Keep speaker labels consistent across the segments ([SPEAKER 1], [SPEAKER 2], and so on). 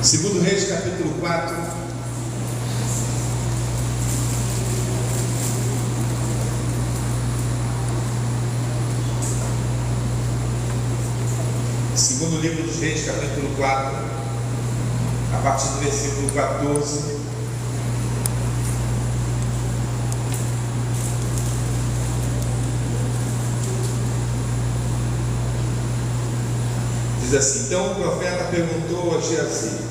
[SPEAKER 1] Segundo Reis, capítulo 4. Segundo livro dos Reis, capítulo 4, a partir do versículo 14. Diz assim: então o profeta perguntou a Geazi: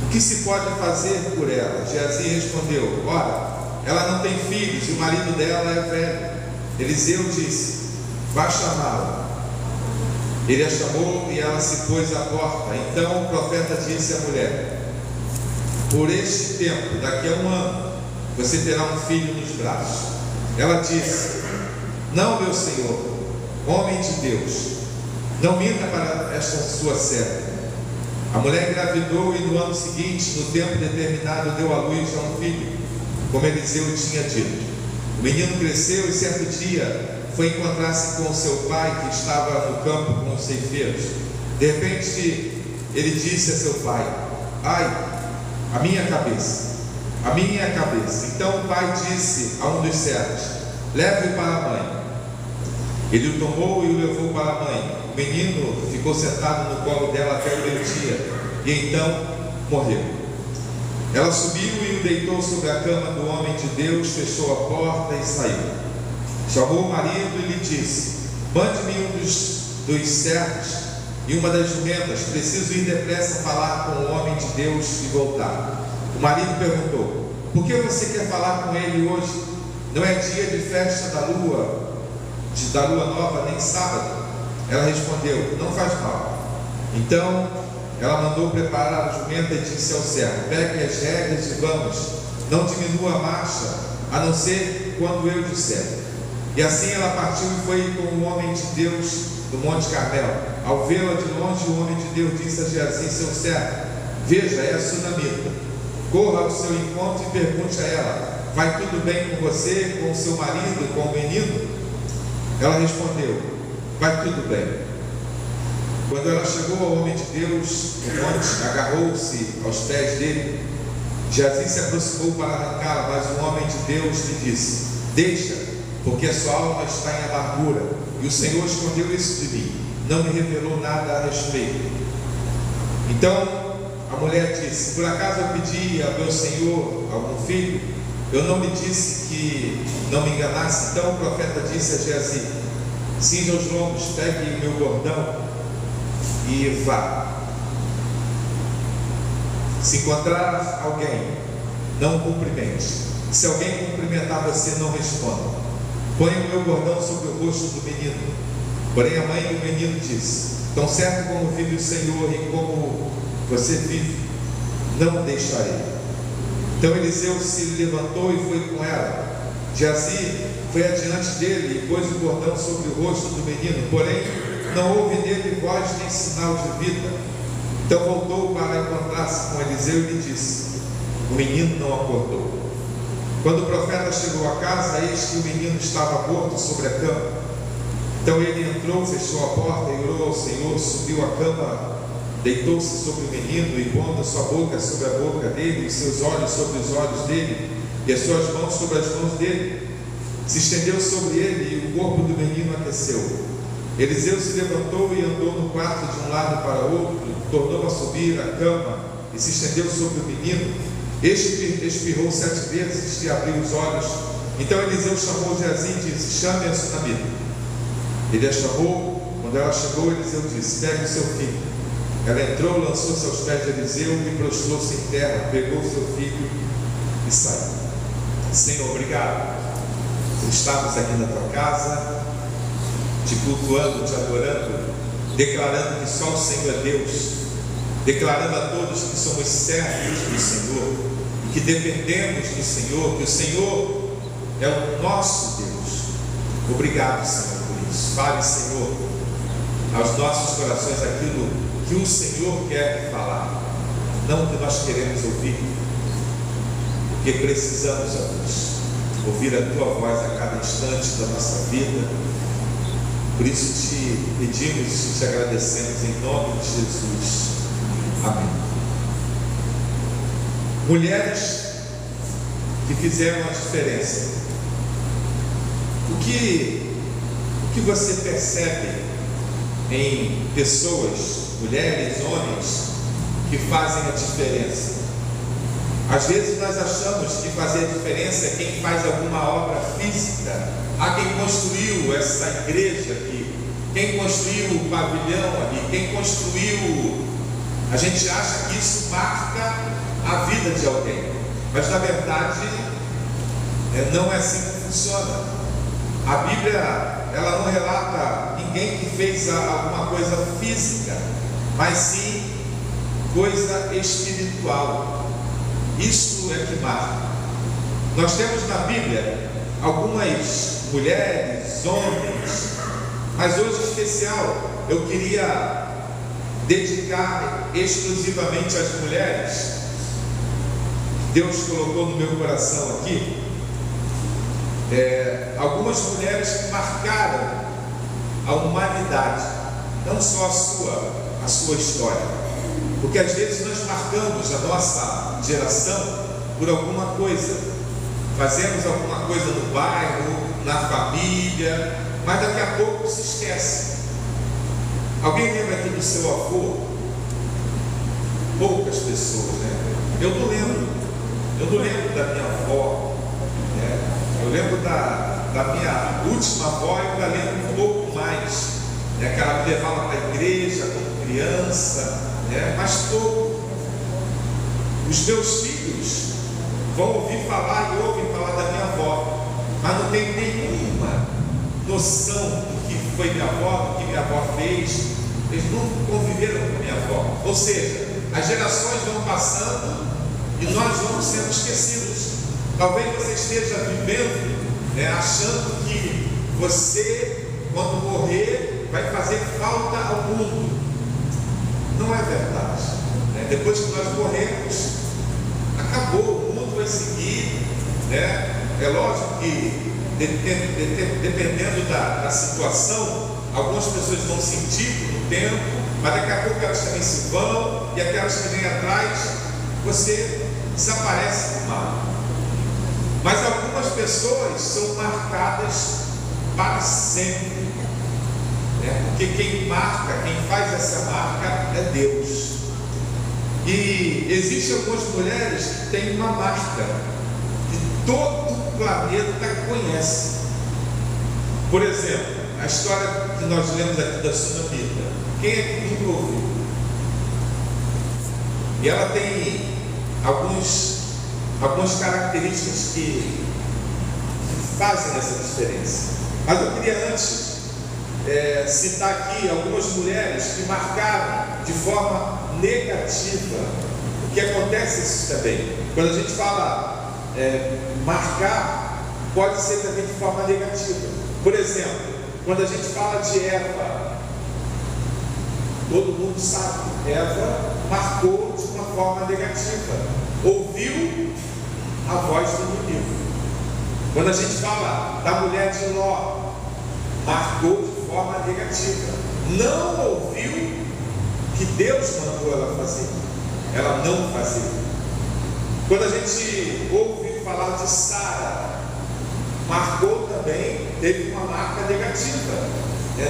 [SPEAKER 1] o que se pode fazer por ela? Geazi respondeu: ora, ela não tem filhos e o marido dela é velho. Eliseu disse: vá chamá-la. Ele a chamou e ela se pôs à porta. Então o profeta disse à mulher: por este tempo, daqui a 1 ano, você terá um filho nos braços. Ela disse: não, meu senhor, homem de Deus, não minta para esta sua serva. A mulher engravidou e no ano seguinte, no tempo determinado, deu à luz a um filho, como Eliseu tinha dito. O menino cresceu e certo dia foi encontrar-se com seu pai, que estava no campo com os ceifeiros. De repente ele disse a seu pai: ai, a minha cabeça, a minha cabeça. Então o pai disse a um dos servos: leve-o para a mãe. Ele o tomou e o levou para a mãe. O menino ficou sentado no colo dela até o meio-dia e então morreu. Ela subiu e o deitou sobre a cama do homem de Deus, fechou a porta e saiu. Chamou o marido e lhe disse: mande-me um dos servos e uma das jumentas, preciso ir depressa falar com o homem de Deus e voltar. O marido perguntou: por que você quer falar com ele hoje? Não é dia de festa da lua nova, nem sábado. Ela respondeu: não faz mal. Então ela mandou preparar a jumenta e disse ao servo: pegue as rédeas e vamos, não diminua a marcha, a não ser quando eu disser. E assim ela partiu e foi com o homem de Deus do Monte Carmelo. Ao vê-la de longe, o homem de Deus disse a Geazi, seu servo: veja, é a sunamita. Corra ao seu encontro e pergunte a ela: vai tudo bem com você, com o seu marido, com o menino? Ela respondeu: vai tudo bem. Quando ela chegou ao homem de Deus no monte, agarrou-se aos pés dele. Geazi se aproximou para arrancá-la, mas o homem de Deus lhe disse: deixa, porque a sua alma está em amargura, e o Senhor escondeu isso de mim, não me revelou nada a respeito. Então a mulher disse: por acaso eu pedi a meu Senhor algum filho? Eu não lhe disse que não me enganasse. Então o profeta disse a Geazi: cinja os lombos, pegue o meu bordão e vá. Se encontrar alguém, não o cumprimente. Se alguém cumprimentar você, não responda. Ponha o meu bordão sobre o rosto do menino. Porém a mãe do menino disse: tão certo como vive o Senhor e como você vive, não o deixarei. Então Eliseu se levantou e foi com ela. Geazi foi adiante dele e pôs o bordão sobre o rosto do menino, porém não houve nele voz nem sinal de vida. Então voltou para encontrar-se com Eliseu e lhe disse: o menino não acordou. Quando o profeta chegou a casa, eis que o menino estava morto sobre a cama. Então ele entrou, fechou a porta e orou ao Senhor, subiu à cama, deitou-se sobre o menino e pondo a sua boca sobre a boca dele, e seus olhos sobre os olhos dele, e as suas mãos sobre as mãos dele, se estendeu sobre ele e o corpo do menino aqueceu. Eliseu se levantou e andou no quarto de um lado para outro, tornou a subir a cama e se estendeu sobre o menino. Este espirrou 7 vezes e abriu os olhos. Então Eliseu chamou Geazi e disse: chame a sunamita. Ele a chamou. Quando ela chegou, Eliseu disse: pegue o seu filho. Ela entrou, lançou-se aos pés de Eliseu e prostrou-se em terra, pegou seu filho e saiu. Senhor, obrigado por estarmos aqui na tua casa, te cultuando, te adorando, declarando que só o Senhor é Deus, declarando a todos que somos servos do Senhor e que dependemos do Senhor, que o Senhor é o nosso Deus. Obrigado, Senhor, por isso. Fale, Senhor, aos nossos corações aquilo que o Senhor quer falar, não o que nós queremos ouvir, porque precisamos, ó Deus, ouvir a tua voz a cada instante da nossa vida. Por isso te pedimos e te agradecemos em nome de Jesus. Amém. mulheres que fizeram a diferença. O que você percebe em pessoas, mulheres, homens, que fazem a diferença? Às vezes nós achamos que fazer a diferença é quem faz alguma obra física. Quem construiu essa igreja aqui, quem construiu o pavilhão ali, quem construiu. A gente acha que isso marca a vida de alguém, mas na verdade não é assim que funciona. A Bíblia, ela não relata ninguém que fez alguma coisa física, mas sim coisa espiritual. Isso é que marca. Nós temos na Bíblia algumas mulheres, homens, mas hoje em especial eu queria dedicar exclusivamente às mulheres. Deus colocou no meu coração aqui algumas mulheres que marcaram a humanidade, não só a sua história. Porque às vezes nós marcamos a nossa geração por alguma coisa, fazemos alguma coisa no bairro, na família, mas daqui a pouco se esquece. Alguém lembra aqui do seu avô? Poucas pessoas, né? Eu não lembro da minha avó, né? Eu lembro da minha última avó, eu ainda lembro um pouco mais, né? Que ela me levava para a igreja como criança, mas pouco. Os meus filhos vão ouvir falar e ouvem falar da minha avó, mas não tem nenhuma noção do que foi minha avó, do que minha avó fez. Eles não conviveram com minha avó. Ou seja, as gerações vão passando e nós vamos sendo esquecidos. Talvez você esteja vivendo, achando que você, quando morrer, vai fazer falta ao mundo. Não é verdade. Depois que nós morremos, acabou, o mundo vai seguir. É lógico que, dependendo da situação, algumas pessoas vão sentir no tempo, mas daqui a pouco elas também se vão, e aquelas que vêm atrás, você desaparece do mapa. Mas algumas pessoas são marcadas para sempre. Porque quem marca, quem faz essa marca é Deus. E existem algumas mulheres que têm uma marca que todo o planeta conhece. Por exemplo, a história que nós lemos aqui da Sunamita. Quem é que nunca ouviu? E ela tem algumas características que fazem essa diferença. Mas eu queria antes citar aqui algumas mulheres que marcaram de forma negativa. O que acontece isso também? Quando a gente fala marcar, pode ser também de forma negativa. Por exemplo, quando a gente fala de Eva, todo mundo sabe, Eva marcou de uma forma negativa, ouviu a voz do inimigo. Quando a gente fala da mulher de Ló, marcou de forma negativa, não ouviu que Deus mandou ela fazer, ela não fazia. Quando a gente ouve falar de Sara, marcou também, teve uma marca negativa,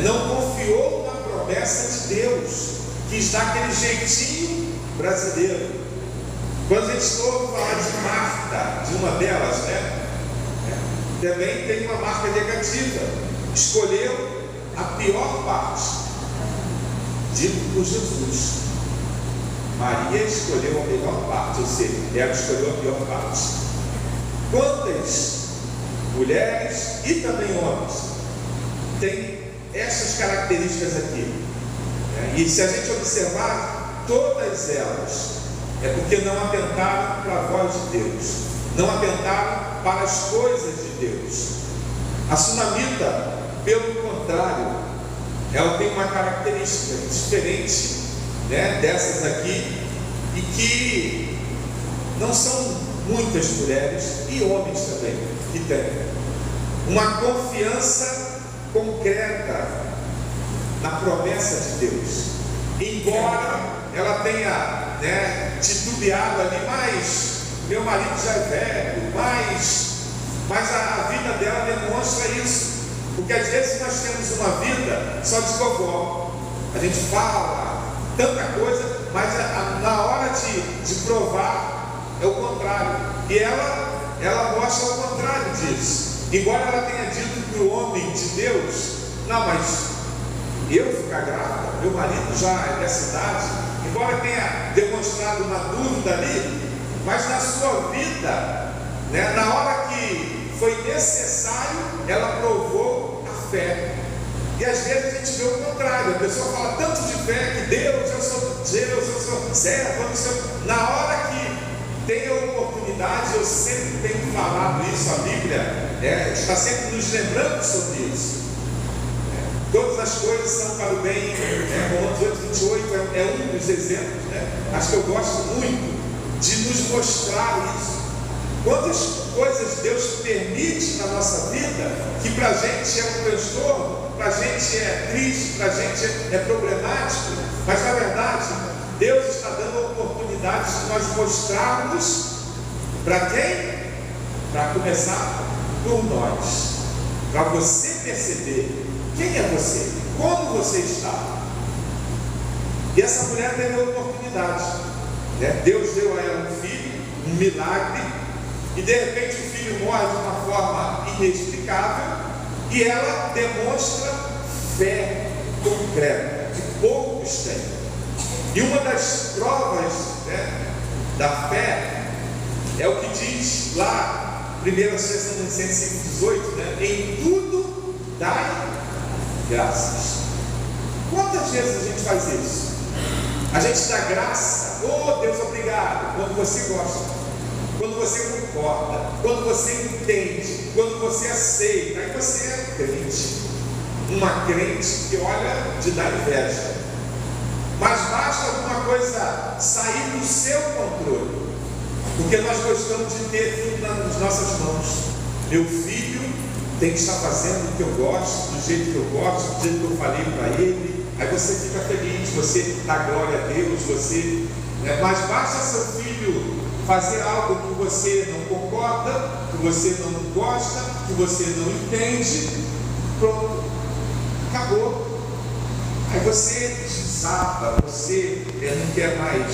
[SPEAKER 1] não confiou na promessa de Deus, quis dar aquele jeitinho brasileiro. Quando a gente ouve falar de Marta, de uma delas, também tem uma marca negativa, escolheu a pior parte, dito por Jesus. Maria escolheu a melhor parte, ou seja, ela escolheu a pior parte. Quantas mulheres e também homens têm essas características aqui? E se a gente observar, todas elas é porque não atentaram para a voz de Deus, não atentaram para as coisas de Deus. A Sunamita, pelo contrário, ela tem uma característica diferente, dessas aqui, e que não são muitas mulheres e homens também que têm uma confiança concreta na promessa de Deus, embora ela tenha titubeado ali, mas meu marido já é velho, mas a vida dela demonstra isso. Porque às vezes nós temos uma vida só de vovó. A gente fala tanta coisa, mas na hora de provar é o contrário. E ela mostra o contrário disso. Embora ela tenha dito para o homem de Deus: não, mas eu ficar grávida, meu marido já é dessa idade, embora tenha demonstrado uma dúvida ali, mas na sua vida, né, na hora que foi necessário, ela provou a fé. E às vezes a gente vê o contrário, a pessoa fala tanto de fé que Deus, eu sou servo, eu sou. Na hora que tem a oportunidade, eu sempre tenho falado isso, a Bíblia está sempre nos lembrando sobre isso. Todas as coisas são para o bem. Romanos 8:28 é um dos exemplos, né? Acho que eu gosto muito de nos mostrar isso. Quantas coisas Deus permite na nossa vida que para a gente é um transtorno, para a gente é triste, para a gente é problemático, mas na verdade Deus está dando oportunidades de nós mostrarmos para quem? Para começar por nós, para você perceber quem é você, como você está. E essa mulher teve a oportunidade, né? Deus deu a ela um filho, um milagre, e de repente o filho morre de uma forma inexplicável, e ela demonstra fé concreta, que poucos têm. E uma das provas, né, da fé é o que diz lá, 1 Tessalonicenses 5:18, né? Em tudo dai graças. Quantas vezes a gente faz isso? A gente dá graça, oh Deus, obrigado, quando você gosta, quando você concorda, quando você entende, quando você aceita. Aí você é crente, uma crente que olha de dar inveja. Mas basta alguma coisa sair do seu controle, porque nós gostamos de ter tudo nas nossas mãos. Meu filho tem que estar fazendo o que eu gosto, do jeito que eu gosto, do jeito que eu falei para ele. Aí você fica feliz, você dá glória a Deus, você, né? Mas basta seu filho fazer algo que você não concorda, que você não gosta, que você não entende, pronto, acabou. Aí você desaba, você não quer mais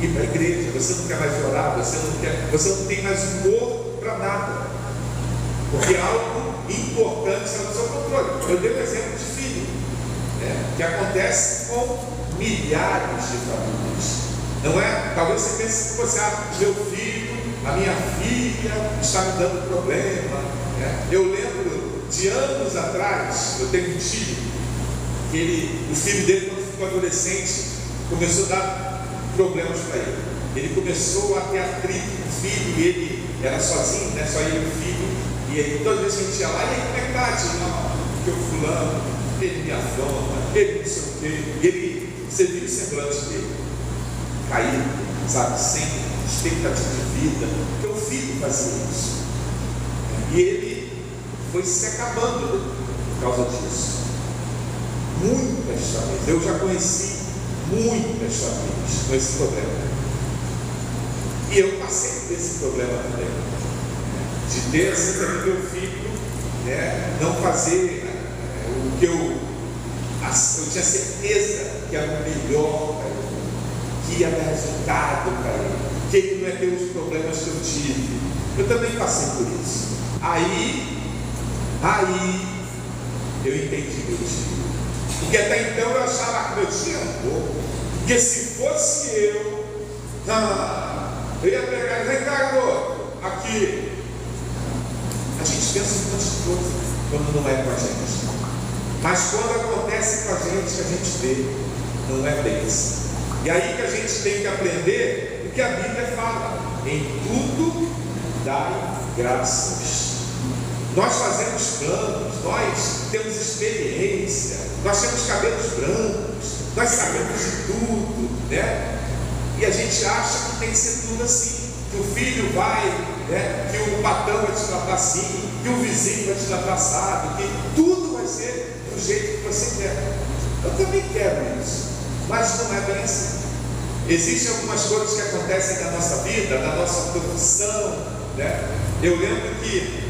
[SPEAKER 1] ir para a igreja, você não quer mais orar, você não tem mais humor para nada, porque algo importante está no seu controle. Eu dei um exemplo de filho, né, que acontece com milhares de famílias. Não é? Talvez você pense que você, meu filho, a minha filha está me dando problema, né? Eu lembro de anos atrás, eu tenho um tio, o filho dele, quando ficou adolescente, começou a dar problemas para ele. Ele começou a ter atrito com o filho, e ele era sozinho, né? Só ele e o filho. E aí, toda vez que a gente ia lá, e aí, como é que tá, tio? Não, porque o fulano, ele me afronta, ele não sei o quê. E ele, você viu o semblante dele, caído, sabe, sem expectativa de vida, porque o filho fazia isso. E ele foi se acabando por causa disso. Muitas famílias, eu já conheci muitas famílias com esse problema. E eu passei por esse problema também, de ter assim também meu filho, né, não fazer o que eu tinha certeza que era o melhor para ele, que ia dar resultado para ele, que ele não ia ter os problemas que eu tive. Eu também passei por isso. Aí eu entendi meu tio. Porque até então eu achava que meu tio era pouco. Porque se fosse eu ia pegar, vem cá, garoto, aqui. A gente pensa um monte de coisa quando não é com a gente. Mas quando acontece com a gente vê, não é bem assim. E aí que a gente tem que aprender o que a Bíblia fala: em tudo dai graças. Nós fazemos planos, nós temos experiência, nós temos cabelos brancos, nós sabemos de tudo, né? E a gente acha que tem que ser tudo assim, que o filho vai, né? Que o patrão vai te tratar assim, que o vizinho vai te tratar assado, que tudo vai ser do jeito que você quer. Eu também quero isso, mas não é bem assim. Existem algumas coisas que acontecem na nossa vida, na nossa profissão, né? Eu lembro que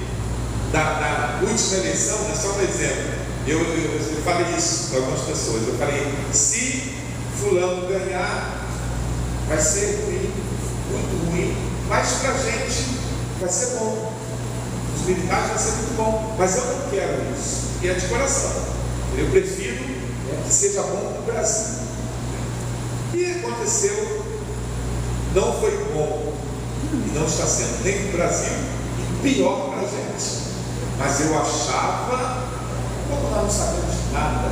[SPEAKER 1] da última eleição, né, só um exemplo, eu falei isso para algumas pessoas. Eu falei: se fulano ganhar, vai ser ruim, muito ruim, mas para a gente vai ser bom. Os militares vai ser muito bom, mas eu não quero isso. E é de coração. Eu prefiro que seja bom para o Brasil. E aconteceu, não foi bom, e não está sendo nem para o Brasil, e pior para a gente. Mas eu achava, como nós não sabemos nada,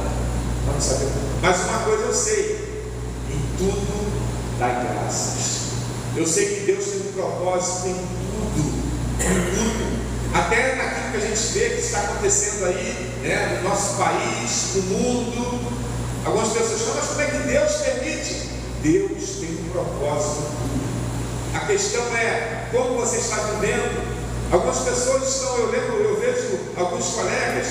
[SPEAKER 1] nós não sabemos. Mas uma coisa eu sei: em tudo dá graças. Eu sei que Deus tem um propósito em tudo, em tudo. Até naquilo que a gente vê que está acontecendo aí, né, no nosso país, no mundo. Algumas pessoas falam: mas como é que Deus permite? Deus tem um propósito em tudo. A questão é como você está vivendo. Algumas pessoas estão, eu vejo alguns colegas,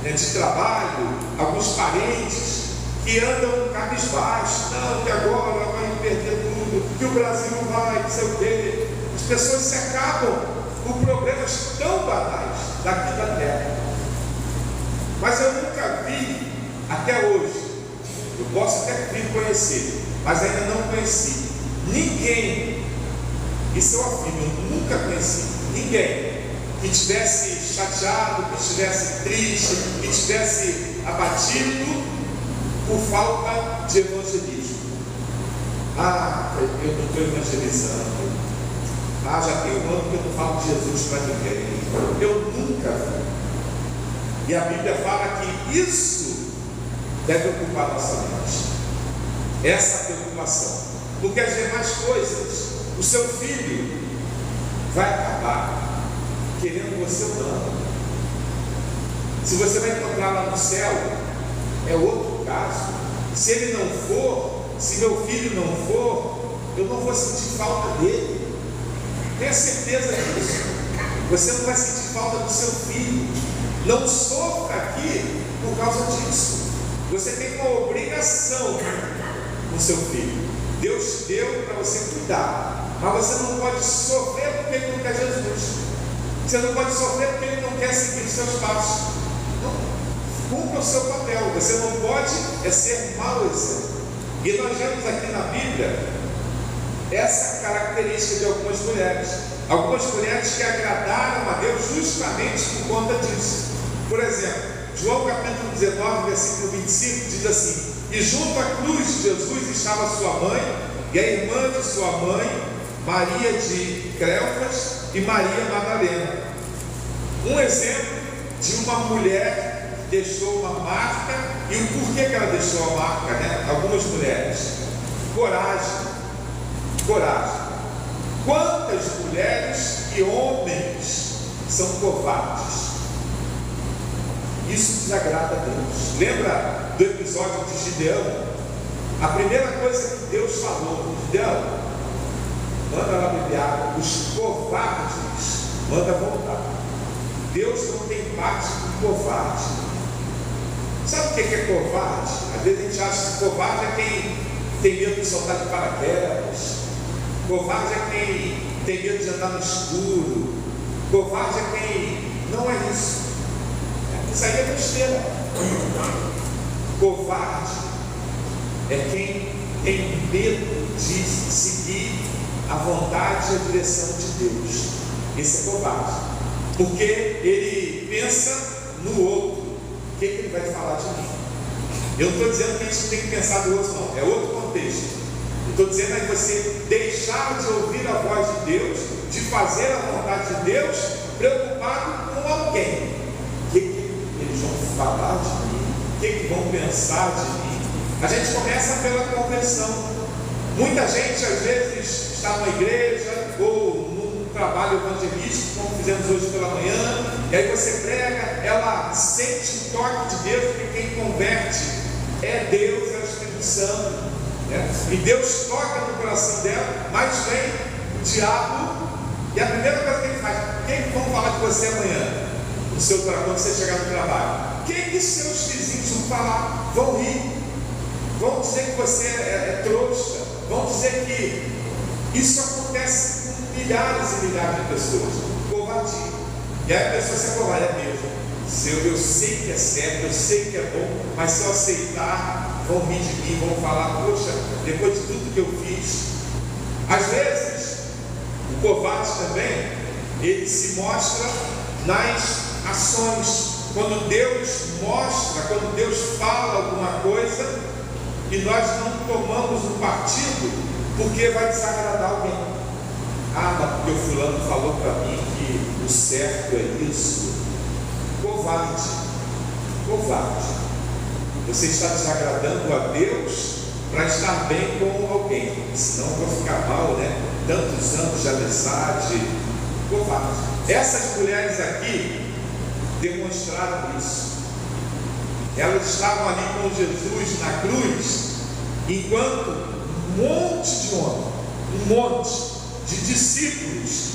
[SPEAKER 1] né, de trabalho, alguns parentes que andam cabisbaixos. Não, que agora vai perder tudo, que o Brasil vai, não sei o quê. As pessoas se acabam por problemas tão banais daqui da terra. Mas eu nunca vi, até hoje, eu posso até vir conhecer, mas ainda não conheci ninguém, isso eu afirmo, eu nunca conheci ninguém que estivesse chateado, que estivesse triste, que estivesse abatido por falta de evangelismo. Ah, eu não estou evangelizando. Ah, já tem um ano que eu não falo de Jesus para ninguém. Eu nunca vi. E a Bíblia fala que isso deve ocupar nossa mente. Essa preocupação. Porque as demais coisas, o seu filho vai acabar querendo você ou não. Se você vai encontrar lá no céu, é outro caso. Se ele não for, se meu filho não for, eu não vou sentir falta dele. Tenha certeza disso. Você não vai sentir falta do seu filho. Não sofra aqui por causa disso. Você tem uma obrigação com o seu filho. Deus te deu para você cuidar, mas você não pode sofrer porque ele não quer Jesus. Você não pode sofrer porque ele não quer seguir os seus passos. Não. Cumpra o seu papel. Você não pode ser mau exemplo. E nós vemos aqui na Bíblia essa característica de algumas mulheres. Algumas mulheres que agradaram a Deus justamente por conta disso. Por exemplo, João capítulo 19, versículo 25 diz assim: e junto à cruz de Jesus estava sua mãe e a irmã de sua mãe, Maria de Cleofas e Maria Madalena. Um exemplo de uma mulher que deixou uma marca. E o porquê que ela deixou a marca, né? Algumas mulheres: coragem. Coragem. Quantas mulheres e homens são covardes? Isso desagrada a Deus. Lembra do episódio de Gideão? A primeira coisa que Deus falou: Gideão, manda lá beber água. Os covardes, manda voltar. Deus não tem parte com covarde. Sabe o que é covarde? Às vezes a gente acha que covarde é quem tem medo de soltar de paraquedas. Covarde é quem tem medo de andar no escuro. Covarde é quem não é isso. Isso aí é besteira. Covarde é quem tem medo de seguir a vontade e a direção de Deus. Esse é covarde. Porque ele pensa no outro. O que ele vai falar de mim? Eu não estou dizendo que a gente tem que pensar do outro, não. É outro contexto. Estou dizendo é você deixar de ouvir a voz de Deus, de fazer a vontade de Deus, preocupado com alguém. O que eles vão falar de mim? O que vão pensar de mim? A gente começa pela conversão. Muita gente às vezes está numa igreja ou num trabalho evangelístico, como fizemos hoje pela manhã, e aí você prega, ela sente o toque de Deus, porque quem converte é Deus, é o Espírito Santo. E Deus toca no coração dela, mas vem o diabo, e a primeira coisa que ele faz: quem vão falar de você amanhã, no seu trabalho, quando você chegar no trabalho? Quem que seus vizinhos vão falar? Vão rir. vão dizer que você é trouxa, vão dizer que isso acontece com milhares e milhares de pessoas. Covardia. E aí a pessoa se acovarda, é mesmo. Eu sei que é certo, eu sei que é bom, mas se eu aceitar, vão rir de mim, vão falar, poxa, depois de tudo que eu fiz. Às vezes, o covarde também, ele se mostra nas ações. Quando Deus mostra, quando Deus fala alguma coisa, e nós não tomamos um partido, porque vai desagradar alguém. Ah, mas porque o fulano falou para mim que o certo é isso. Covarde. Covarde. Você está desagradando a Deus para estar bem com alguém, senão eu vou ficar mal, né? Tantos anos de amizade. Covarde. Essas mulheres aqui demonstraram isso. Elas estavam ali com Jesus na cruz, enquanto um monte de homens, um monte de discípulos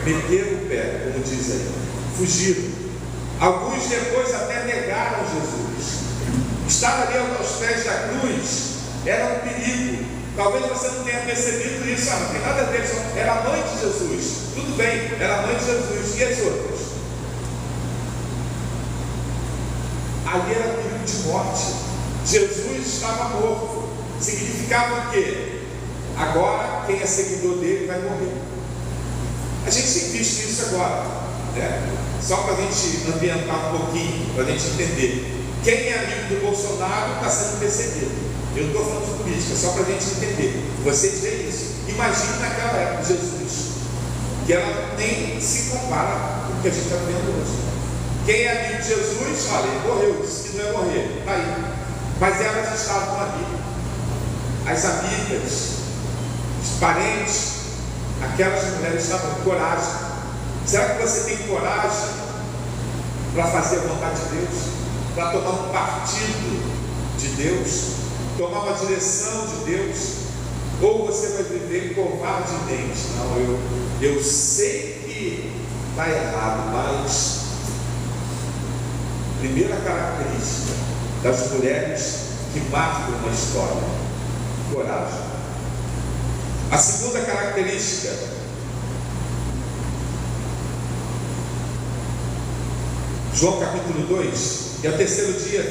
[SPEAKER 1] meteram o pé, como diz aí, fugiram. Alguns depois até negaram Jesus. Estar ali aos pés da cruz era um perigo. Talvez você não tenha percebido isso. Não tem nada a ver, era a mãe de Jesus. Tudo bem, era a mãe de Jesus. E as outras? Ali era perigo de morte. Jesus estava morto. Significava o quê? Agora quem é seguidor dele vai morrer. A gente tem visto isso agora, né? Só para a gente ambientar um pouquinho, para a gente entender. Quem é amigo do Bolsonaro está sendo perseguido. Eu não estou falando de política, só para a gente entender. Vocês veem isso. Imagine naquela época Jesus, que ela nem se compara com o que a gente está vendo hoje. Quem é amigo de Jesus, olha, ele morreu, disse que não ia morrer, está aí. Mas elas estavam ali. As amigas, os parentes, aquelas mulheres estavam com coragem. Será que você tem coragem para fazer a vontade de Deus? Para tomar um partido de Deus? Tomar uma direção de Deus? Ou você vai viver covardemente? Não, eu sei que está errado, mas primeira característica das mulheres que marcam uma história: coragem. A segunda característica, João capítulo 2, e ao terceiro dia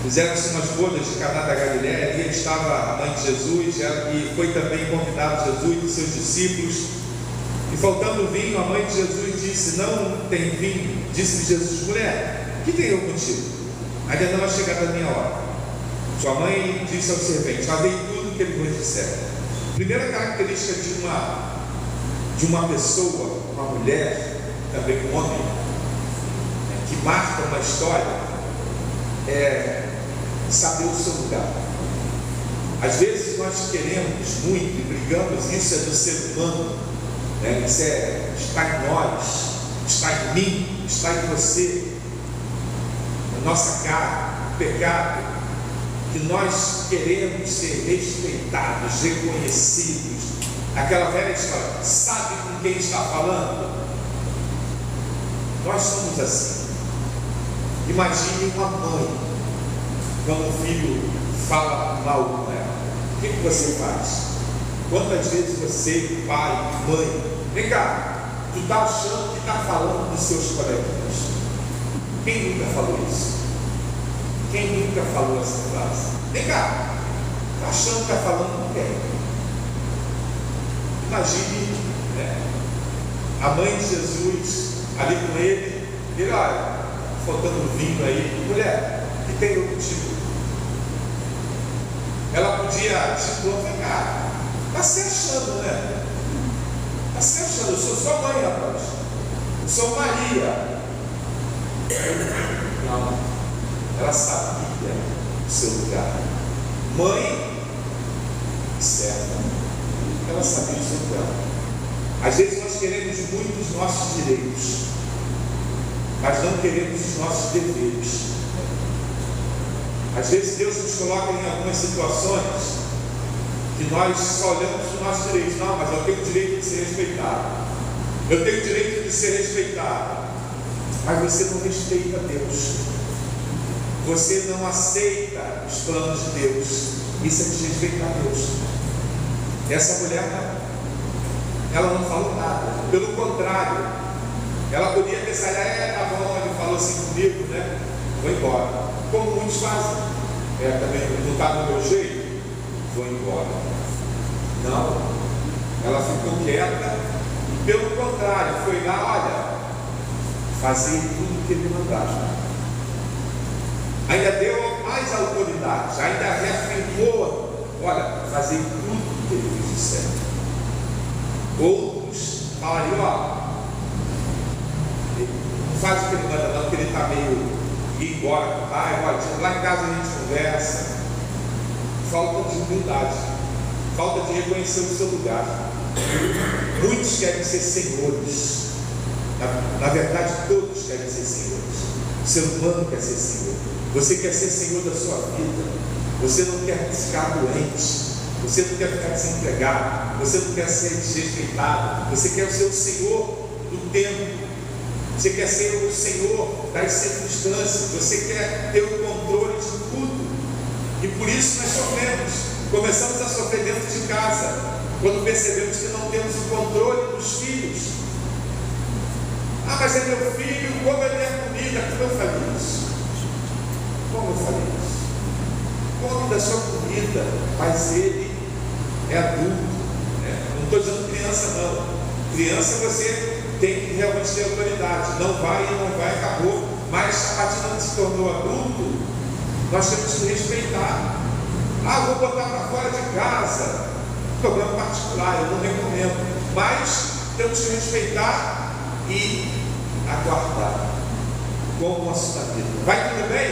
[SPEAKER 1] fizeram-se umas bodas de Caná da Galiléia, e ali estava a mãe de Jesus, e foi também convidado Jesus e seus discípulos. E faltando vinho, a mãe de Jesus disse: não tem vinho. Disse-lhe Jesus: mulher, que tenho eu contigo? Ainda não é chegada a minha hora. Sua mãe disse ao servente: fazei tudo o que ele vos disser. Primeira característica de uma pessoa, uma mulher, também um homem, que marca uma história, é saber o seu lugar. Às vezes nós queremos muito e brigamos, isso é do ser humano, né? Isso está em nós, está em mim, está em você, na nossa carne, o pecado, que nós queremos ser respeitados, reconhecidos. Aquela velha história, sabe com quem está falando? Nós somos assim. Imagine uma mãe, quando o filho fala mal com ela, o que você faz? Quantas vezes você, pai, mãe, vem cá, tu está achando que está falando dos seus coleguinhas? Quem nunca falou isso? Quem nunca falou essa frase? Vem cá, está achando que está falando com quem? Imagine, né? A mãe de Jesus ali com ele, olha, faltando vinho aí, mulher, que tem eu contigo? Ela podia, tipo, vem cá, está se achando, né? Está se achando, eu sou sua mãe, rapaz, eu sou Maria. Não, ela sabia o seu lugar. Mãe certa, ela sabia o seu lugar. Às vezes nós queremos muito os nossos direitos, mas não queremos os nossos deveres. Às vezes Deus nos coloca em algumas situações que nós só olhamos os nossos direitos. Não, mas eu tenho o direito de ser respeitado. Eu tenho o direito de ser respeitado. Mas você não respeita Deus. Você não aceita os planos de Deus. Isso é desrespeitar Deus. Essa mulher não. Ela não falou nada. Pelo contrário, ela podia pensar, tá bom, ele falou assim comigo, né? Vou embora. Como muitos fazem. Também não está do meu jeito, vou embora. Não. Ela ficou quieta e, pelo contrário, foi lá, olha, fazer tudo o que ele mandava. Ainda deu mais autoridade, ainda reafirmou, olha, fazer tudo o que ele vos disser. Outros falariam, não faz o que ele manda não, porque ele está meio ir embora com raiva, lá em casa a gente conversa. Falta de humildade, falta de reconhecer o seu lugar. Muitos querem ser senhores. Na verdade, todos querem ser senhores. O ser humano quer ser senhor. Você quer ser senhor da sua vida. Você não quer ficar doente. Você não quer ficar desempregado. Você não quer ser desrespeitado. Você quer ser o senhor do tempo. Você quer ser o senhor das circunstâncias. Você quer ter o controle de tudo. E por isso nós sofremos. Começamos a sofrer dentro de casa, quando percebemos que não temos o controle dos filhos. Mas é meu filho, como ele é comida, como eu falei isso? Como eu falei isso? Come da sua comida, mas ele é adulto. Não estou dizendo criança não. Criança você tem que realmente ter autoridade. Não vai, acabou. Mas a partir do que se tornou adulto, nós temos que respeitar. Vou botar para fora de casa. Problema particular, eu não recomendo. Mas temos que respeitar e aguardar como uma cidadania. Vai tudo bem?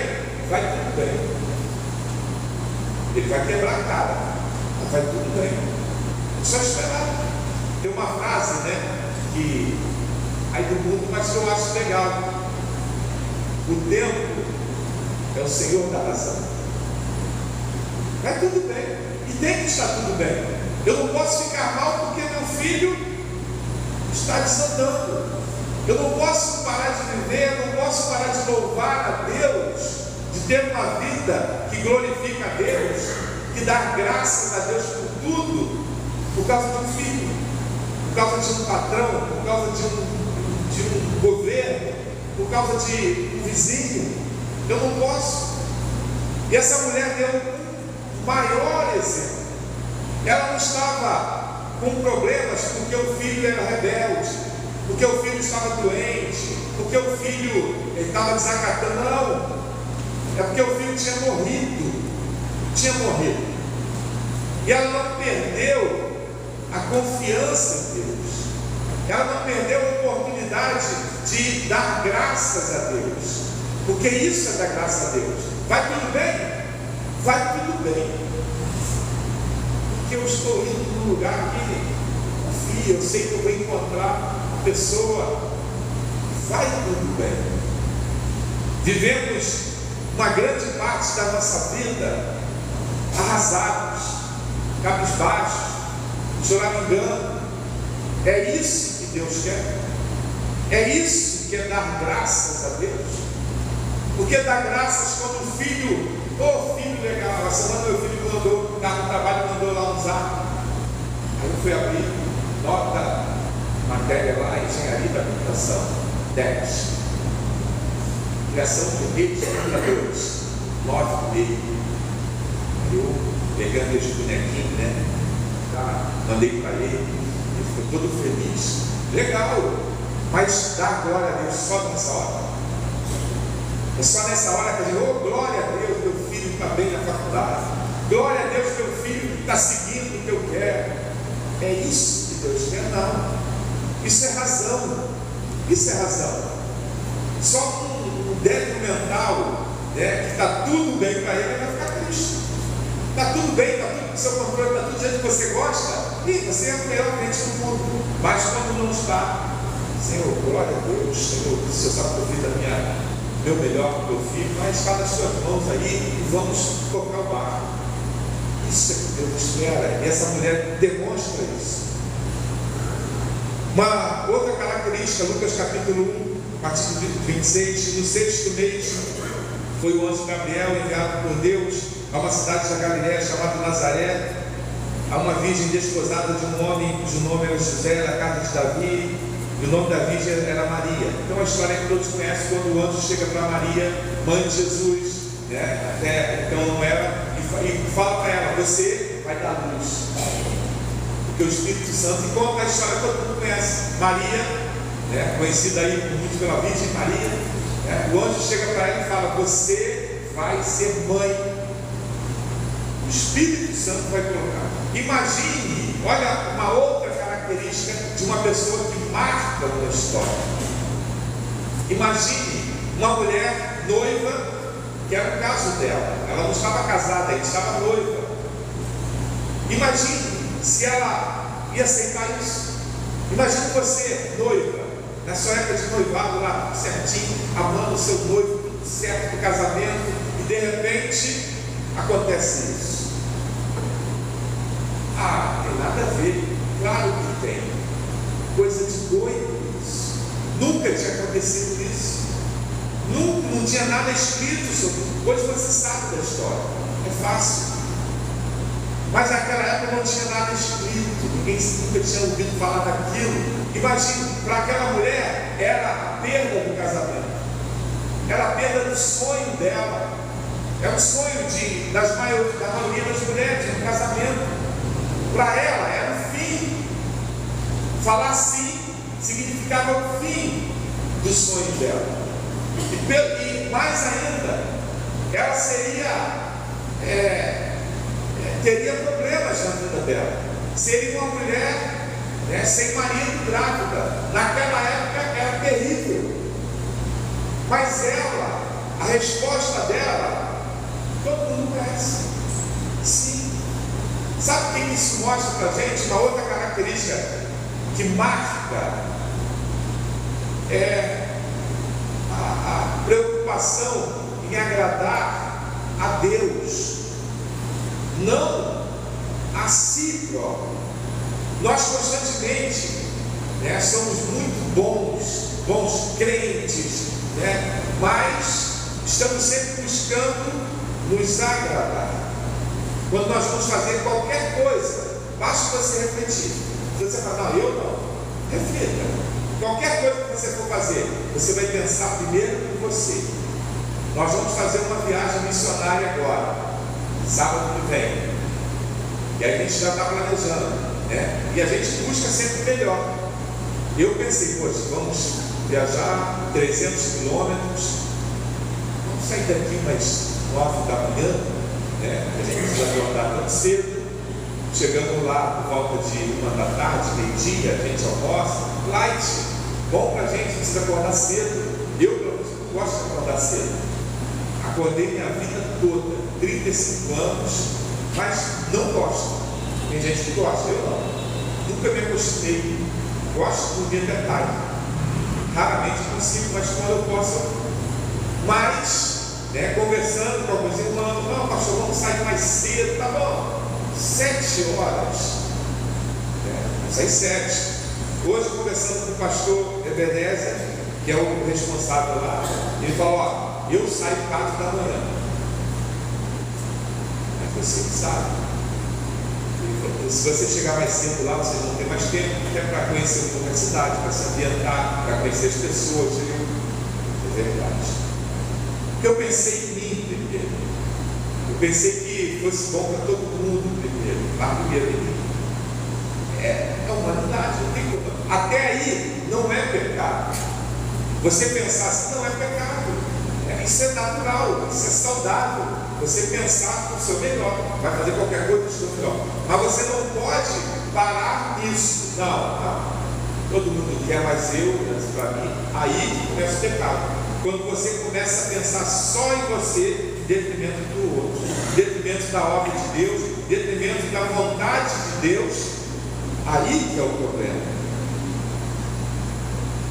[SPEAKER 1] Vai tudo bem. Ele vai quebrar a cara, mas vai tudo bem. Só esperar. Tem uma frase, que aí do mundo, mas que eu acho legal. O tempo é o Senhor da razão. Vai tudo bem. E tem que estar tudo bem. Eu não posso ficar mal porque meu filho está desandando. Eu não posso parar de viver, eu não posso parar de louvar a Deus, de ter uma vida que glorifica a Deus, que dá graças a Deus por tudo, por causa de um filho, por causa de um patrão, por causa de um governo, por causa de um vizinho. Eu não posso. E essa mulher deu um maior exemplo. Ela não estava com problemas porque o filho era rebelde, porque o filho estava doente, porque o filho estava desacatando. Não, é porque o filho tinha morrido. E ela não perdeu a confiança em Deus. Ela não perdeu a oportunidade de dar graças a Deus, porque isso é dar graças a Deus. Vai tudo bem? Vai tudo bem. Que eu estou indo num lugar que confia, eu sei que eu vou encontrar uma pessoa. Vai tudo bem. Vivemos uma grande parte da nossa vida arrasados, cabisbaixos, choramingando. É isso que Deus quer. É isso que é dar graças a Deus. Porque dar graças quando o filho, filho legal, a semana meu filho mandou, estava no trabalho, mandou lá um zap. Aí eu fui abrir, nota, matéria lá, engenharia da computação, 10. Criação de redes de computadores, 9,5. Eu, pegando esse bonequinho, mandei para ele ficou todo feliz. Legal, mas dá glória a Deus só nessa hora. É só nessa hora que eu digo, glória a Deus, meu filho está bem na faculdade. Glória a Deus, meu filho está seguindo o que eu quero. É isso que Deus quer? Não. Isso é razão. Isso é razão. Só um débito mental, que está tudo bem para ele, vai ficar triste. Está tudo bem, está tudo com seu controle, está tudo do jeito que você gosta, e você é o melhor crente do mundo. Mas quando não está, Senhor, glória a Deus, Senhor, o Senhor sabe que eu fiz meu melhor para o meu filho, mas está nas suas mãos aí e vamos tocar o barco. Isso é que Deus espera, e essa mulher demonstra isso. Uma outra característica, Lucas capítulo 1, versículo 26, no 6º mês, foi o anjo Gabriel enviado por Deus a uma cidade da Galiléia chamada Nazaré, a uma virgem desposada de um homem cujo nome era José, da casa de Davi, e o nome da virgem era Maria. Então a história que todos conhecem, quando o anjo chega para Maria, mãe de Jesus, né? Até então não era, e fala para ela: você vai dar luz, porque o Espírito Santo, e conta a história que todo mundo conhece. Maria, né? Conhecida aí muito pela Virgem Maria, né? O anjo chega para ela e fala: você vai ser mãe, o Espírito Santo vai colocar. Imagine, olha uma outra característica de uma pessoa que marca uma história. Imagine uma mulher noiva, que era o caso dela. Ela não estava casada, ela estava noiva. Imagine se ela ia aceitar isso. Imagine você, noiva, na sua época de noivado lá, certinho, amando o seu noivo, tudo certo do casamento, e de repente acontece isso. Ah, tem nada a ver. Claro que tem. Coisa de doido isso. Nunca tinha acontecido isso. Não tinha nada escrito sobre isso. Hoje você sabe da história. É fácil. Mas naquela época não tinha nada escrito. Ninguém nunca tinha ouvido falar daquilo. Imagina, para aquela mulher era a perda do casamento. Era a perda do sonho dela. Era o sonho da maioria das mulheres, um casamento. Para ela era o fim. Falar sim significava o fim do sonho dela. E mais ainda, ela teria problemas na vida dela. Seria uma mulher, né, sem marido, grávida. Naquela época era terrível. Mas ela, a resposta dela, todo mundo conhece. Sim. Sabe o que isso mostra para a gente? Uma outra característica que marca é a preocupação em agradar a Deus, não a si próprio. Nós constantemente, né, somos muito bons crentes, né, mas estamos sempre buscando nos agradar. Quando nós vamos fazer qualquer coisa, basta você refletir. Se você falar: não, eu não, reflita. Qualquer coisa que você for fazer, você vai pensar primeiro em você. Nós vamos fazer uma viagem missionária agora, sábado que vem, e a gente já está planejando, né? E a gente busca sempre o melhor. Eu pensei: poxa, vamos viajar 300 quilômetros, vamos sair daqui umas 9 da manhã, né? A gente precisa acordar tão cedo. Chegando lá por volta de 1 da tarde, meio-dia, a gente almoça, light, bom pra gente, precisa acordar cedo. Eu, pelo menos, não gosto de acordar cedo. Acordei minha vida toda, 35 anos, mas não gosto. Tem gente que gosta, eu não. Nunca me acostumei. Gosto de dormir até tarde. Raramente consigo, mas quando eu posso. Mas, né, conversando com alguns irmãos: não, pastor, vamos sair mais cedo, tá bom? 7 horas, sai 7. Hoje, conversando com o pastor Ebenezer, que é o responsável lá, ele falou: ó, eu saio 4 da manhã. Mas você que sabe. Se você chegar mais cedo lá, vocês vão ter mais tempo, até para conhecer um pouco a cidade, para se ambientar, para conhecer as pessoas. É verdade. Porque eu pensei em mim primeiro. Eu pensei que fosse bom para todo mundo primeiro, lá primeiro. É humanidade, não tem como. Até aí não é pecado. Você pensar assim não é pecado. Isso é natural, isso é saudável. Você pensar no seu melhor, vai fazer qualquer coisa do seu melhor. Mas você não pode parar nisso. Não. Todo mundo quer, mas eu, para mim, aí começa o pecado. Quando você começa a pensar só em você, em detrimento do outro, em detrimento da obra de Deus, em detrimento da vontade de Deus, aí que é o problema.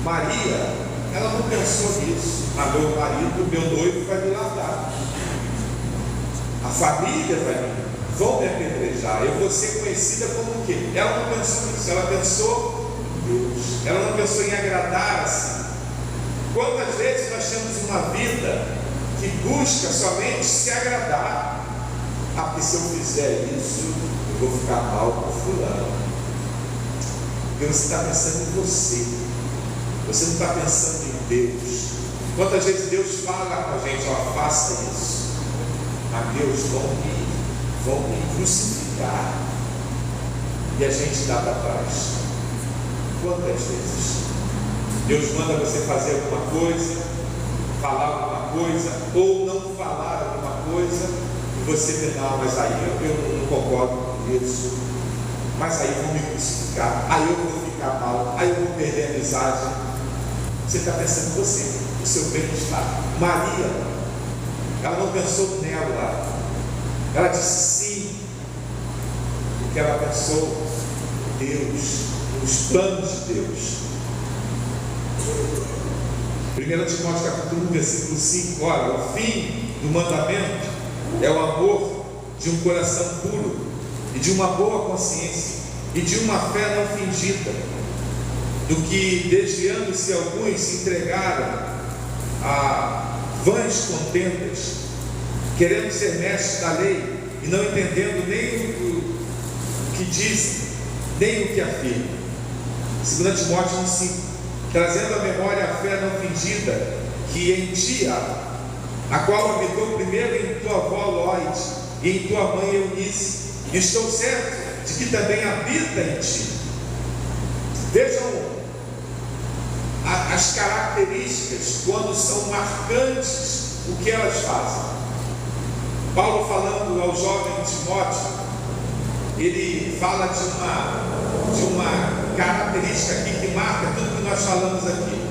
[SPEAKER 1] Maria, ela não pensou nisso. Mas meu marido, meu noivo vai me largar. A família vão me apedrejar. Eu vou ser conhecida como o quê? Ela não pensou nisso. Ela pensou em Deus. Ela não pensou em agradar assim. Quantas vezes nós temos uma vida que busca somente se agradar?
[SPEAKER 2] porque se eu fizer isso, eu vou ficar mal com fulano. Porque você está pensando em você. Você não está pensando em Deus. Quantas vezes Deus fala com a gente, ó, faça isso. Mas Deus, vão me crucificar. E a gente dá para trás. Quantas vezes Deus manda você fazer alguma coisa, falar alguma coisa, ou não falar alguma coisa, e você vê, não, mas aí eu não concordo com isso, mas aí vão me crucificar, aí eu vou ficar mal, aí eu vou perder a amizade. Você está pensando em você, o seu bem-estar. Maria, ela não pensou nela, ela disse sim, porque ela pensou em Deus, nos planos de Deus. 1 Timóteo capítulo 1, versículo 5, olha, o fim do mandamento é o amor de um coração puro e de uma boa consciência e de uma fé não fingida, do que desviando-se alguns se entregaram a vãs contendas, querendo ser mestres da lei e não entendendo nem o que dizem, nem o que afirmam. 2 Timóteo 1,5, trazendo à memória a fé não fingida que em ti há, a qual habitou primeiro em tua avó Loide e em tua mãe Eunice, e estou certo de que também habita em ti. Vejam as características, quando são marcantes, o que elas fazem. Paulo, falando ao jovem Timóteo, ele fala de uma característica aqui que marca tudo que nós falamos aqui.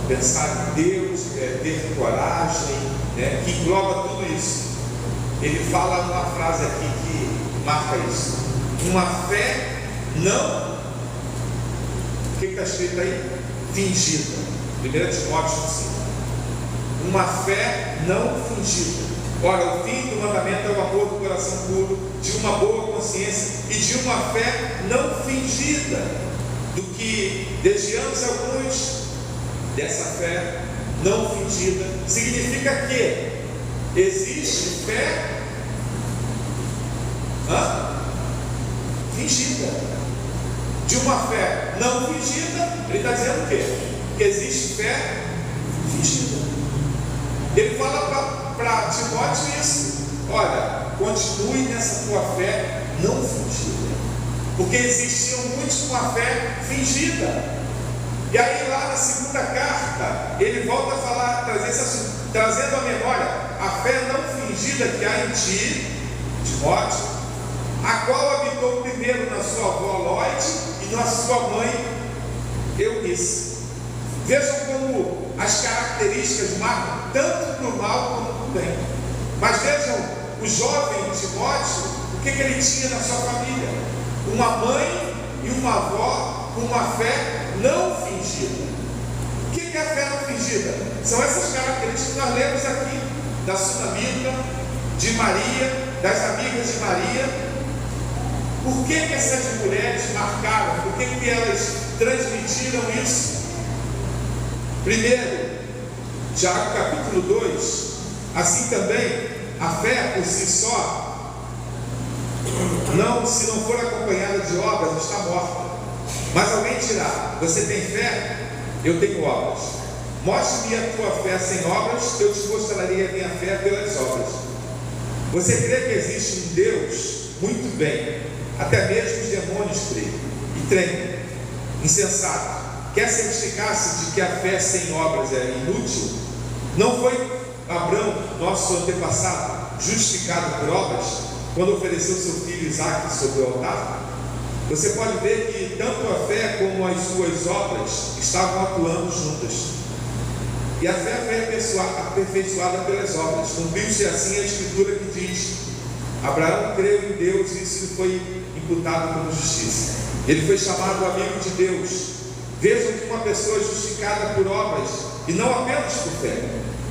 [SPEAKER 2] Pensar em Deus, ter coragem, que engloba tudo isso. Ele fala uma frase aqui que marca isso: uma fé não, o que está escrito aí? Fingida. 1 Timóteo 5. Uma fé não fingida. Ora, o fim do mandamento é o amor do coração puro, de uma boa consciência e de uma fé não fingida, do que desviamos alguns dessa fé não fingida. Significa que existe fé fingida. De uma fé não fingida, ele está dizendo o quê? Que existe fé fingida. Ele fala para Timóteo isso: olha, continue nessa tua fé não fingida, porque existiam muitos com a fé fingida. E aí lá na segunda carta ele volta a falar, trazer esse assunto, trazendo à memória a fé não fingida que há em ti, Timóteo, a qual habitou primeiro na sua avó Loide e na sua mãe Eunice. Vejam como as características marcam tanto para o mal como para o bem. Mas vejam, o jovem Timóteo, o que ele tinha na sua família? Uma mãe e uma avó com uma fé não fingida. O que é a fé não fingida? São essas características que nós lemos aqui, da Sunamita, de Maria, das amigas de Maria. Por que essas mulheres marcaram? Por que elas transmitiram isso? Primeiro, Tiago capítulo 2, assim também a fé por si só, se não for acompanhada de obras, está morta. Mas alguém dirá: você tem fé? Eu tenho obras. Mostre-me a tua fé sem obras, que eu te mostraria a minha fé pelas obras. Você crê que existe um Deus? Muito bem, até mesmo os demônios creem e tremem. Insensato, quer certificar-se de que a fé sem obras é inútil? Não foi Abraão, nosso antepassado, justificado por obras, quando ofereceu seu filho Isaque sobre o altar? Você pode ver que tanto a fé como as suas obras estavam atuando juntas. E a fé foi aperfeiçoada pelas obras. Cumpriu-se assim a escritura que diz: Abraão creu em Deus e isso lhe foi imputado como justiça. Ele foi chamado amigo de Deus. Vejam que uma pessoa é justificada por obras e não apenas por fé.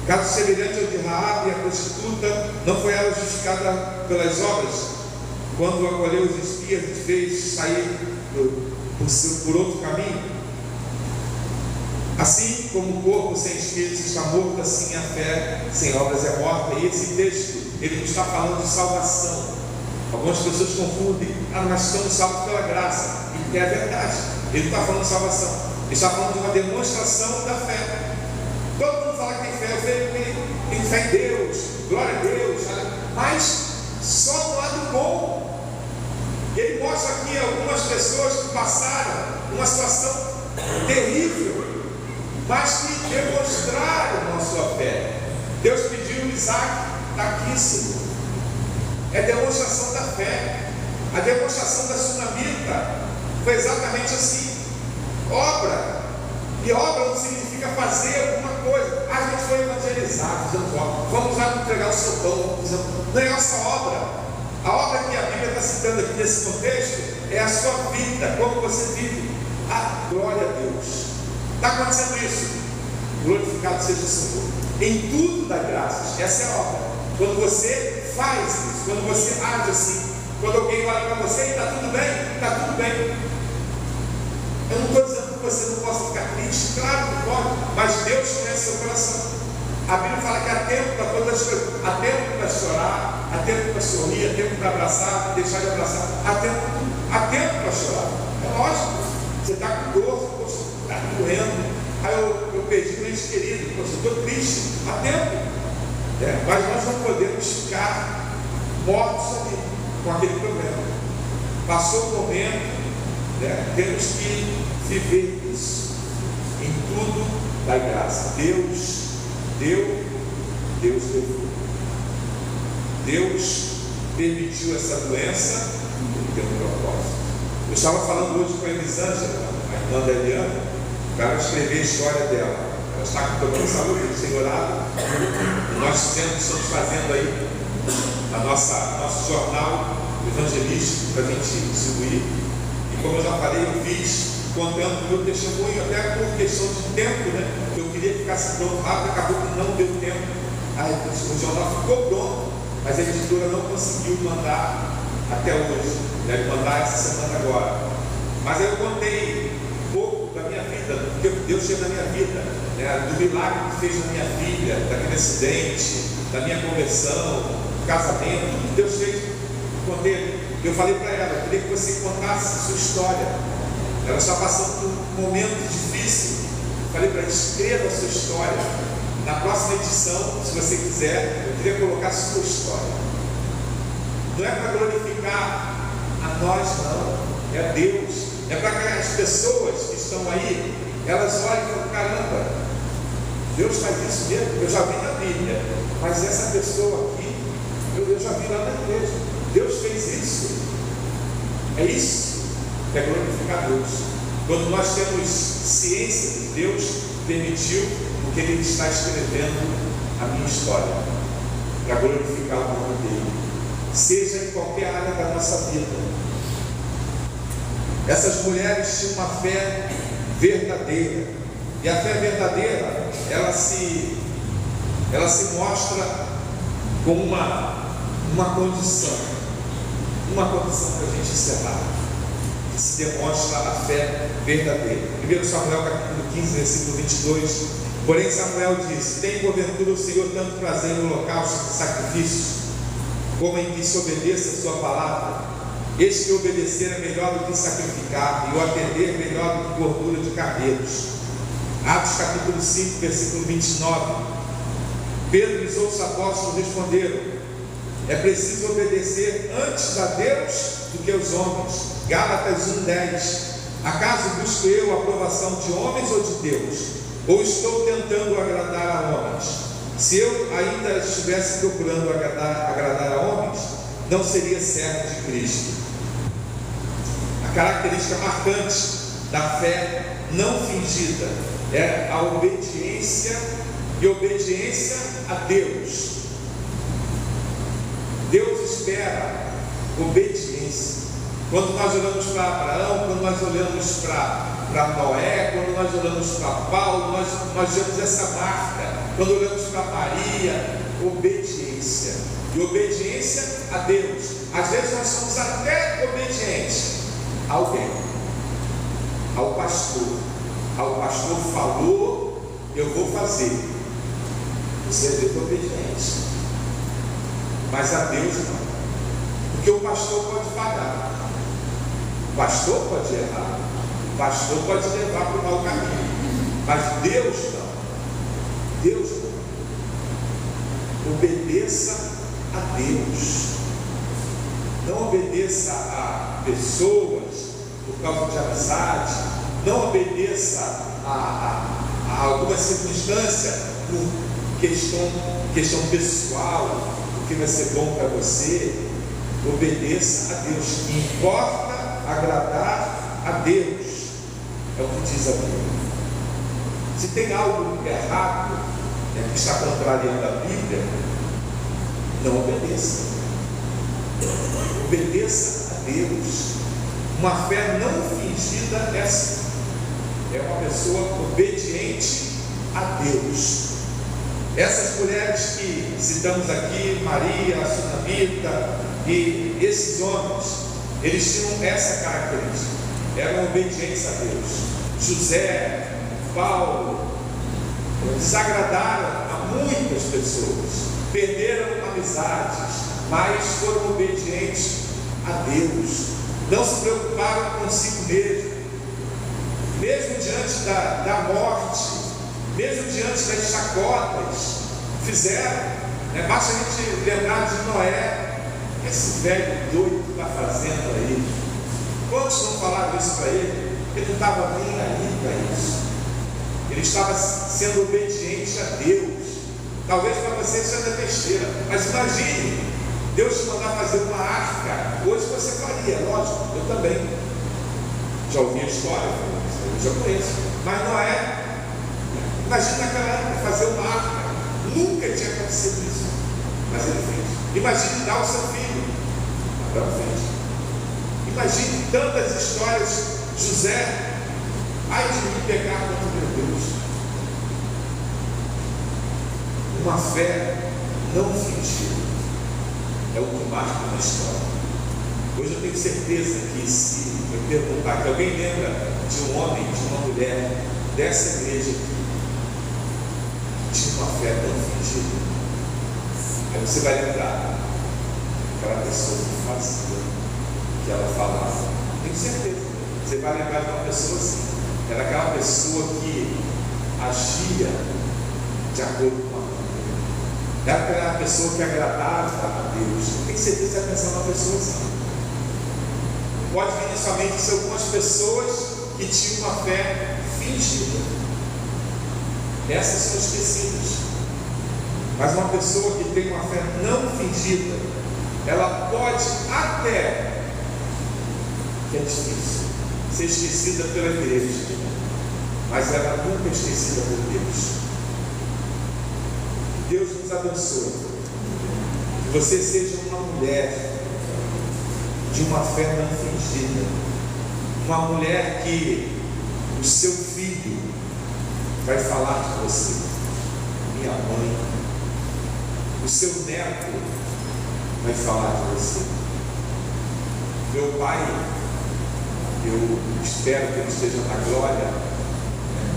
[SPEAKER 2] Caso semelhante ao de Raabe, a prostituta, não foi ela justificada pelas obras, quando acolheu os espias e fez sair por outro caminho? Assim como o corpo sem espírito está morto, assim a fé sem obras é morta. E esse texto ele não está falando de salvação. Algumas pessoas confundem, nós estamos salvos pela graça, e é verdade, ele não está falando de salvação, ele está falando de uma demonstração da fé. Todo mundo fala que tem fé, tem fé em Deus, glória a Deus, mas só no lado bom. Ele mostra aqui algumas pessoas que passaram uma situação terrível, mas que demonstraram a sua fé. Deus pediu Isaac, está aqui, Senhor. É demonstração da fé. A demonstração da sunamita foi exatamente assim: obra. E obra não significa fazer alguma coisa. A gente foi evangelizar, vamos lá entregar o seu pão. Não é essa obra. A obra que a Bíblia está citando aqui nesse contexto é a sua vida, como você vive. A glória a Deus. Está acontecendo isso. Glorificado seja o Senhor. Em tudo dá graças. Essa é a obra. Quando você faz isso, quando você age assim, quando alguém olha para você e está tudo bem, está tudo bem. Eu não estou dizendo que você não possa ficar triste, claro que pode, mas Deus conhece seu coração. A Bíblia fala que há tempo para todas as coisas, há tempo para chorar, há tempo para sorrir, há tempo para abraçar, deixar de abraçar, há tempo para chorar. É lógico, você está com dor, está doendo. Aí eu perdi um ente querido, eu estou triste, há tempo. Mas nós não podemos ficar mortos ali com aquele problema. Passou o momento, temos que viver isso. Em tudo dá graça. Deus deu, Deus levou. Deus permitiu essa doença, Ele tem um propósito. Eu estava falando hoje com a Elisângela, a irmã da Eliana, para escrever a história dela. Ela está com problema de saúde, tem senhorado. E nós estamos fazendo aí nosso jornal evangelístico para a gente distribuir. E como eu já falei, eu fiz contando o meu testemunho, até por questão de tempo, né? Eu queria que ficasse pronto rápido, acabou que não deu tempo. Aí o jornal ficou pronto, mas a editora não conseguiu mandar até hoje. Deve mandar essa semana agora. Mas aí eu contei um pouco da minha vida, do que Deus fez na minha vida, do milagre que fez na minha filha, daquele acidente, da minha conversão, do casamento, tudo que Deus fez. Eu falei para ela, eu queria que você contasse a sua história. Ela está passando por um momento difícil. Eu falei para ela, escreva a sua história. Na próxima edição, se você quiser, eu queria colocar a sua história. Não é para glorificar a nós, não. É a Deus. É para que as pessoas que estão aí, elas olhem e falam, caramba, Deus faz isso mesmo? Eu já vi na Bíblia. Mas essa pessoa aqui, eu já vi lá na igreja. Deus fez isso. É isso que é glorificar a Deus. Quando nós temos ciência de Deus permitiu, porque Ele está escrevendo a minha história para glorificar o nome dEle, seja em qualquer área da nossa vida. Essas mulheres tinham uma fé verdadeira, e a fé verdadeira ela se mostra com uma condição para a gente encerrar, que se demonstra a fé verdadeira. 1 Samuel capítulo 15, versículo 22. Porém Samuel disse: tem porventura o Senhor tanto prazer no holocausto e sacrifícios, como em que se obedeça a sua palavra? Este que obedecer é melhor do que sacrificar, e o atender melhor do que gordura de carneiros. Atos capítulo 5, versículo 29. Pedro e os outros apóstolos responderam: é preciso obedecer antes a Deus do que aos homens. Gálatas 1:10. Acaso busco eu a aprovação de homens ou de Deus? Ou estou tentando agradar a homens? Se eu ainda estivesse procurando agradar a homens, não seria servo de Cristo. A característica marcante da fé não fingida é a obediência, e obediência a Deus. Deus espera obediência. Quando nós olhamos para Abraão, quando nós olhamos para Noé, quando nós olhamos para Paulo, nós vemos essa marca. Quando olhamos para Maria, obediência. E obediência a Deus. Às vezes nós somos até obedientes a alguém, ao pastor. Ao pastor falou, eu vou fazer. Você é obediente. mas a Deus não. Porque o pastor pode falhar, o pastor pode errar, o pastor pode levar para o mau caminho, mas Deus não. Deus não. Obedeça a Deus. Não obedeça a pessoas por causa de amizade. Não obedeça a alguma circunstância por questão pessoal, porque vai ser bom para você. Obedeça a Deus. Importa agradar a Deus. É o que diz a Bíblia. Se tem algo errado, que está contrariando a Bíblia, não obedeça. Obedeça a Deus. Uma fé não fingida é uma pessoa obediente a Deus. Essas mulheres que citamos aqui, Maria, a Sunamita e esses homens, eles tinham essa característica, eram obedientes a Deus. José, Paulo, desagradaram a muitas pessoas, perderam amizades, mas foram obedientes a Deus, não se preocuparam consigo mesmo diante da morte, mesmo diante das chacotas, fizeram. Basta a gente lembrar de Noé, esse velho doido que está fazendo aí. Quantos não falaram isso para ele? Ele não estava nem aí para isso. Ele estava sendo obediente a Deus. Talvez para você seja besteira, mas imagine Deus te mandar fazer uma arca. Hoje você faria, lógico, eu também. Já ouvi a história, eu já conheço. Mas Noé, imagina naquela época fazer uma arca. Nunca tinha acontecido isso, mas ele fez. Imagine dar o seu filho. Abraão fez. Imagine tantas histórias. José, ai de mim pecar contra meu Deus. Uma fé não fingida é o que marca na história. Hoje eu tenho certeza que se eu perguntar, que alguém lembra de um homem, de uma mulher dessa igreja que tinha uma fé não fingida, aí você vai lembrar aquela pessoa que fazia, que ela falava. Tenho certeza. Você vai lembrar de uma pessoa assim. Era aquela pessoa que agia de acordo com a Bíblia. Era aquela pessoa que agradava a Deus. Tem certeza que você vai pensar numa pessoa assim. Pode vir na sua mente algumas pessoas que tinham uma fé fingida. Essas são esquecidas. Mas uma pessoa que tem uma fé não fingida, ela pode até, que é difícil, ser esquecida pela igreja, mas ela nunca é esquecida por Deus. Deus nos abençoe. Que você seja uma mulher de uma fé não fingida, uma mulher que o seu filho vai falar de você, minha mãe, o seu neto vai falar de você. Meu pai, eu espero que ele esteja na glória,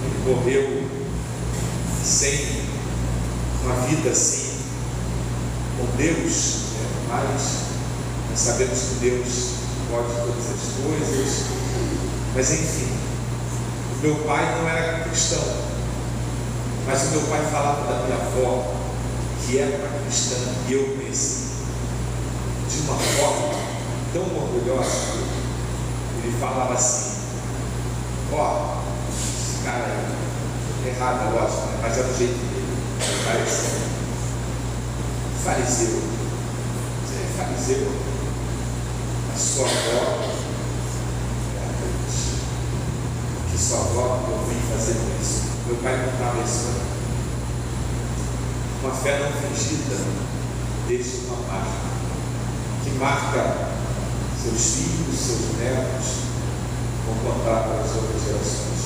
[SPEAKER 2] ele morreu sem uma vida assim, com Deus, mas nós sabemos que Deus pode todas as coisas, mas enfim, o meu pai não era cristão, mas o meu pai falava da minha avó, que era uma cristã, e eu conheci, de uma forma tão orgulhosa. Ele falava assim: ó, esse cara é errado, lógico, mas é do jeito dele, parece fariseu. Você é fariseu, a sua avó era crente, que sua avó eu vim fazer isso. Meu pai contava isso para mim. Uma fé não fingida deixa uma marca, que marca seus filhos, seus netos, vão contar para as outras gerações.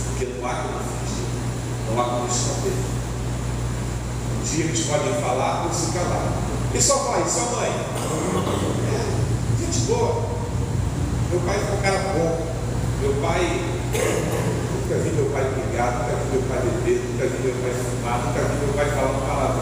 [SPEAKER 2] Porque não há como fingir, não há como esconder. Um dia eles podem falar ou se calar. E sua pai, sua mãe? Gente boa. Meu pai foi um cara bom. Meu pai, nunca vi meu pai brigar, nunca vi meu pai beber, nunca vi meu pai fumar, nunca vi meu pai falar uma palavra.